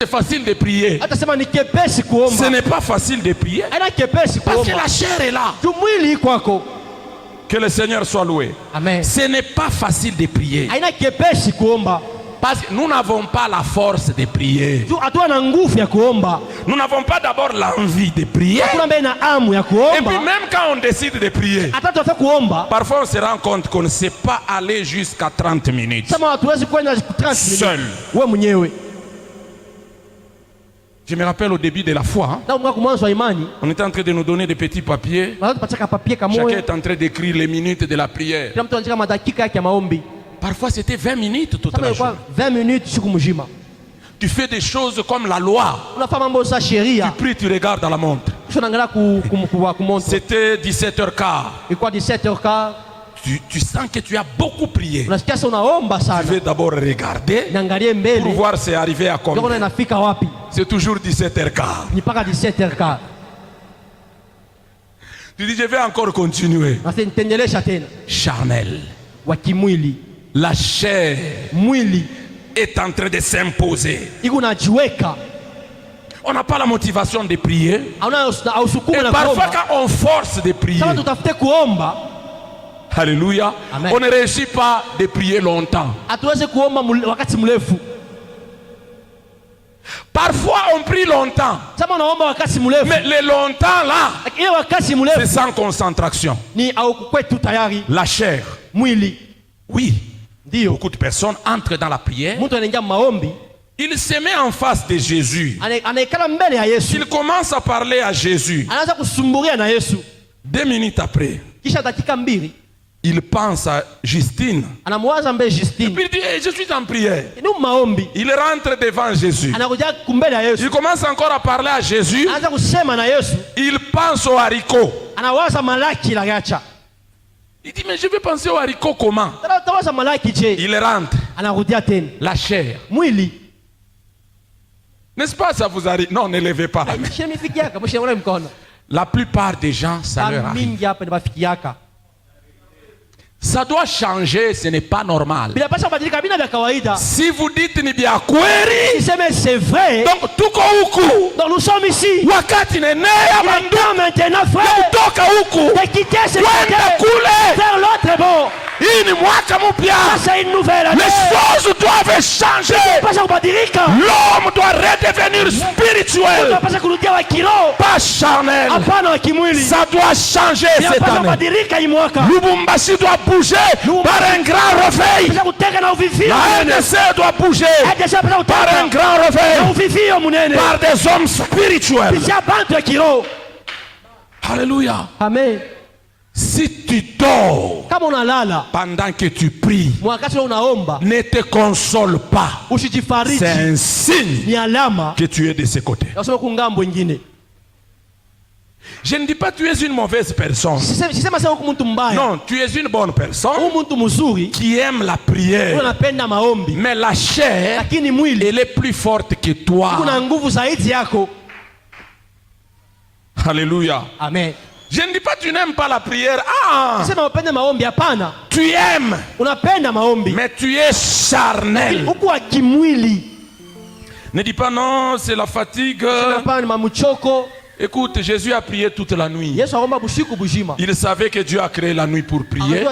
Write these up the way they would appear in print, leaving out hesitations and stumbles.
C'est facile de prier. Ce n'est pas facile de prier. Parce que la chair est là. Que le Seigneur soit loué. Amen. Ce n'est pas facile de prier. Parce que nous n'avons pas la force de prier. Nous n'avons pas d'abord l'envie de prier. Et puis même quand on décide de prier, parfois on se rend compte qu'on ne sait pas aller jusqu'à 30 minutes. Seul. Je me rappelle au début de la foi, on était en train de nous donner des petits papiers. Chacun est en train d'écrire les minutes de la prière. Parfois c'était 20 minutes toute la journée. Tu fais des choses comme la loi. Tu pries, tu regardes à la montre. C'était 17h15. Tu sens que tu as beaucoup prié. Tu veux d'abord regarder pour voir c'est arrivé à combien. C'est toujours 17h15. Tu dis je vais encore continuer. Charnel. La chair est en train de s'imposer. On n'a pas la motivation de prier. Et parfois quand on force de prier, alléluia, amen, on ne réussit pas de prier longtemps. Parfois on prie longtemps, mais le longtemps là, c'est sans concentration. La chair. Oui. Beaucoup de personnes entrent dans la prière. Il se met en face de Jésus. Il commence à parler à Jésus. 2 minutes après, il pense à Justine. Et puis il dit hey, je suis en prière. Il rentre devant Jésus. Il commence encore à parler à Jésus. Il pense au haricot. Il dit mais je vais penser au haricot comment? Il rentre. La chair. N'est-ce pas ça vous arrive? Non, ne levez pas. La plupart des gens, ça leur arrive. Ça doit changer, ce n'est pas normal. Si vous dites ni bien kweli, c'est vrai. donc tuko huku. Donc nous sommes ici. Wakati nenea mandu maintenant frère. Kutoka huku. De quitter ce côté vers l'autre bord. Hii ni mwaka mpya. C'est une nouvelle année. Les choses doivent changer. L'homme doit redevenir spirituel. Pas charnel. Ça doit changer cette année. Lubumbashi doit bouger par un grand réveil. La NDC doit bouger par un grand réveil. Par des hommes spirituels. Alléluia. Amen. Si tu dors pendant que tu pries, ne te console pas. C'est un signe que tu es de ce côté. Je ne dis pas que tu es une mauvaise personne. Non, tu es une bonne personne qui aime la prière. Mais la chair, elle est plus forte que toi. Alléluia. Amen. Je ne dis pas que tu n'aimes pas la prière. Ah, tu aimes. Mais tu es charnel. Ne dis pas non, c'est la fatigue. Écoute, Jésus a prié toute la nuit. Il savait que Dieu a créé la nuit pour prier.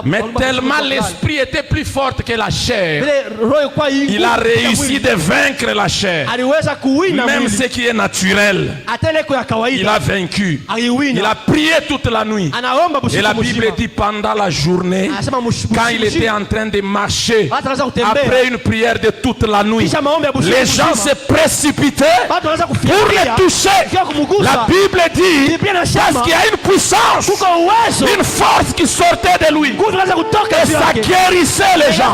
Mais tellement l'esprit était plus fort que la chair, il a réussi de vaincre la chair. Même ce qui est naturel, il a vaincu. Il a prié toute la nuit. Et la Bible dit pendant la journée, quand il était en train de marcher, après une prière de toute la nuit, les gens se précipitaient pour les toucher. La Bible dit parce qu'il y a une puissance, une force qui sortait de lui et ça guérissait les gens.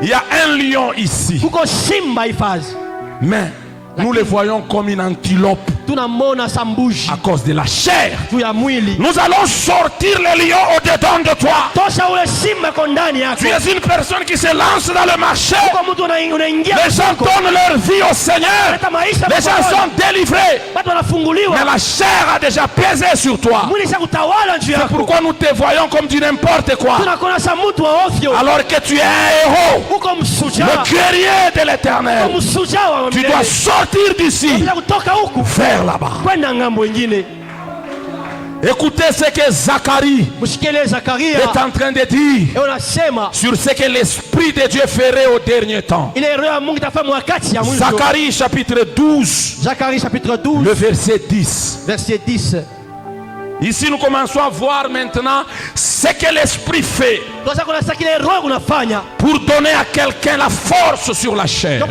Il y a un lion ici, mais nous le voyons comme une antilope. à cause de la chair. Nous allons sortir les lions au-dedans de toi. Tu es une personne qui se lance dans le marché. Les gens donnent leur vie au Seigneur. Les gens sont délivrés. Mais la chair a déjà pesé sur toi. C'est pourquoi nous te voyons comme du n'importe quoi. Alors que tu es un héros, le guerrier de l'Éternel. Tu dois sortir d'ici vers là-bas. Écoutez ce que Zacharie est en train de dire sur ce que l'Esprit de Dieu ferait au dernier temps. Zacharie chapitre 12, le verset 10. Ici nous commençons à voir maintenant ce que l'Esprit fait pour donner à quelqu'un la force sur la chair.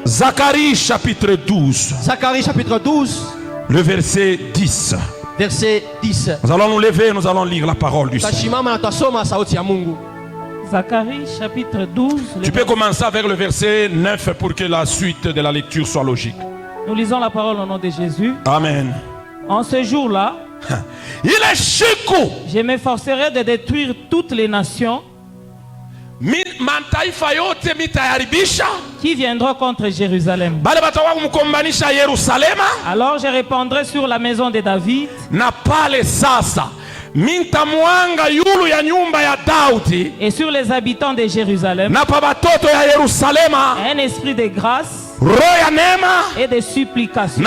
Zacharie chapitre 12. Le verset 10. Nous allons nous lever, nous allons lire la parole du Seigneur. Zacharie chapitre 12. Tu peux commencer avec le verset 9 pour que la suite de la lecture soit logique. Nous lisons la parole au nom de Jésus. Amen. En ce jour-là, je m'efforcerai de détruire toutes les nations qui viendront contre Jérusalem. Alors je répandrai sur la maison de David et sur les habitants de Jérusalem un esprit de grâce et de supplication.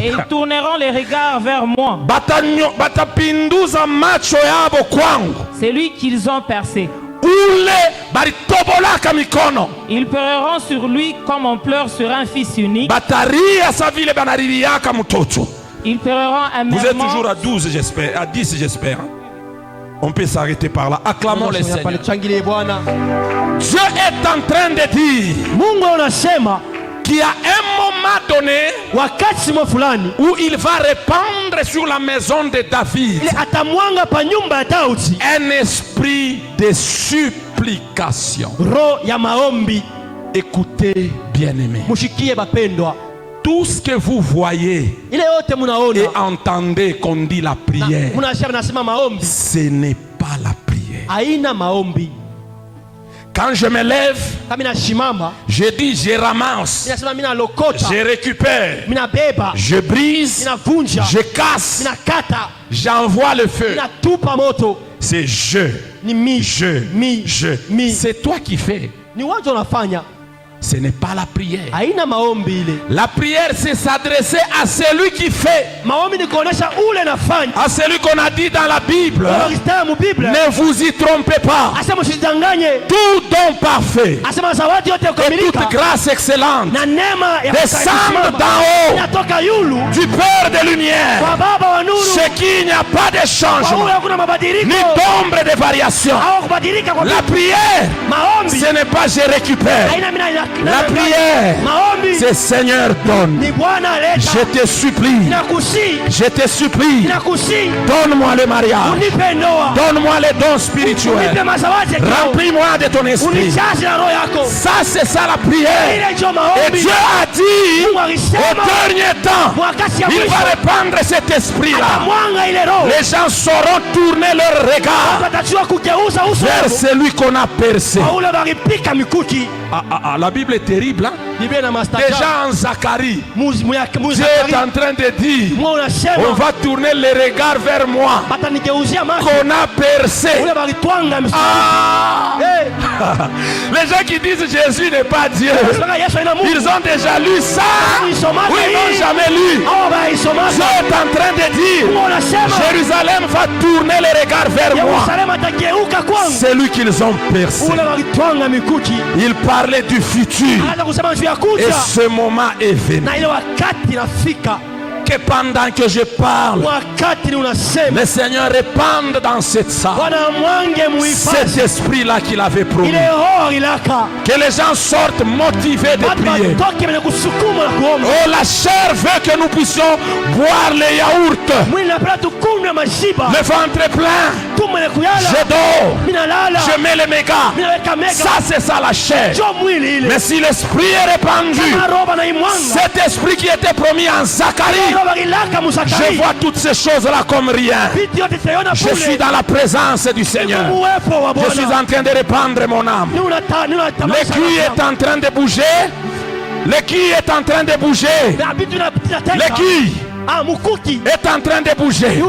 Et ils tourneront les regards vers moi. C'est lui qu'ils ont percé. Ils pleureront sur lui comme on pleure sur un fils unique. Ils pleureront amèrement. Vous êtes toujours à 12, j'espère. À 10, j'espère. On peut s'arrêter par là. Acclamons le Seigneur. Dieu est en train de dire qu'il y a un moment donné où il va répandre sur la maison de David un esprit de supplication. Écoutez, bien-aimés. Tout ce que vous voyez et entendez qu'on dit la prière, ce n'est pas la prière. Quand je me lève, je dis je ramasse, je récupère, je brise, je casse, j'envoie le feu. C'est je. C'est toi qui fais. Ce n'est pas la prière. La prière, c'est s'adresser à celui qui fait. À celui qu'on a dit dans la Bible. Ne vous y trompez pas. Tout don parfait et toute grâce excellente descendent d'en haut du Père des Lumières, ce qui n'y a pas de changement ni d'ombre de variation. La prière, ce n'est pas je récupère. La prière, c'est Seigneur donne. Je te supplie. Donne-moi le mariage. Donne-moi les dons spirituels. Remplis-moi de ton esprit. Ça, c'est ça la prière. Et Dieu a dit, au dernier temps, il va répandre cet esprit-là. Les gens sauront tourner leur regard vers celui qu'on a percé. La Bible est terrible, hein? Déjà en Zacharie, Dieu est en train de dire, on va tourner les regards vers moi qu'on a percé. Les gens qui disent Jésus n'est pas Dieu, ils ont déjà lu ça ou ils n'ont jamais lu. Dieu est en train de dire, Jérusalem va tourner les regards vers moi. C'est lui qu'ils ont percé. Il parlait du futur. Et ce moment est venu. Que pendant que je parle, le Seigneur répande dans cette salle cet esprit-là qu'il avait promis. Que les gens sortent motivés de prier. Oh, la chair veut que nous puissions boire les yaourts, le ventre plein. Je dors, je mets les mégas. Ça, c'est ça la chair. Mais si l'esprit est répandu, cet esprit qui était promis en Zacharie, je vois toutes ces choses-là comme rien. Je suis dans la présence du Seigneur. Je suis en train de répandre mon âme. L'aiguille est en train de bouger. L'aiguille est en train de bouger. L'aiguille est en train de bouger.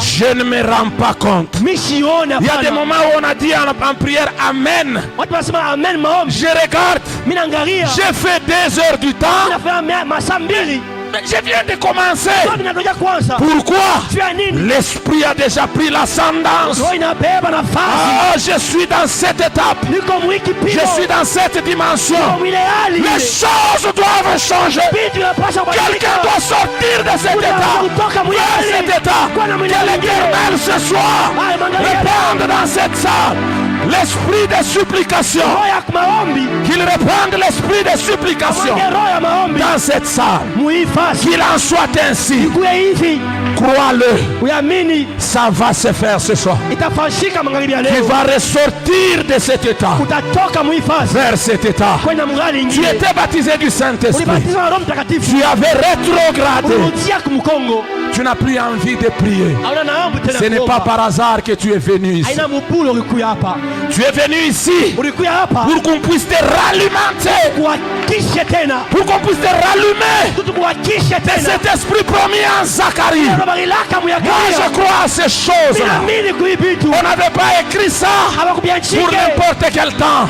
Je ne me rends pas compte. Il y a des moments où on a dit en prière Amen. Je regarde. J'ai fait 2 heures du temps. Mais je viens de commencer. Pourquoi? L'esprit a déjà pris l'ascendance. Je suis dans cette étape. Je suis dans cette dimension. Les choses doivent changer. Quelqu'un doit sortir de cet état. De cet état. Que l'Éternel ce soir répande dans cette salle l'esprit de supplication. Qu'il répande l'esprit de supplication dans cette salle. Qu'il en soit ainsi. Crois-le. Ça va se faire ce soir. Tu vas ressortir de cet état vers cet état. Tu étais baptisé du Saint-Esprit. Tu avais rétrogradé. Tu n'as plus envie de prier. Ce n'est pas par hasard que tu es venu ici. Tu es venu ici pour qu'on puisse te ralimenter. Pour qu'on puisse te rallumer de cet esprit promis en Zacharie. Moi je crois à ces choses-là. On n'avait pas écrit ça pour n'importe quel temps.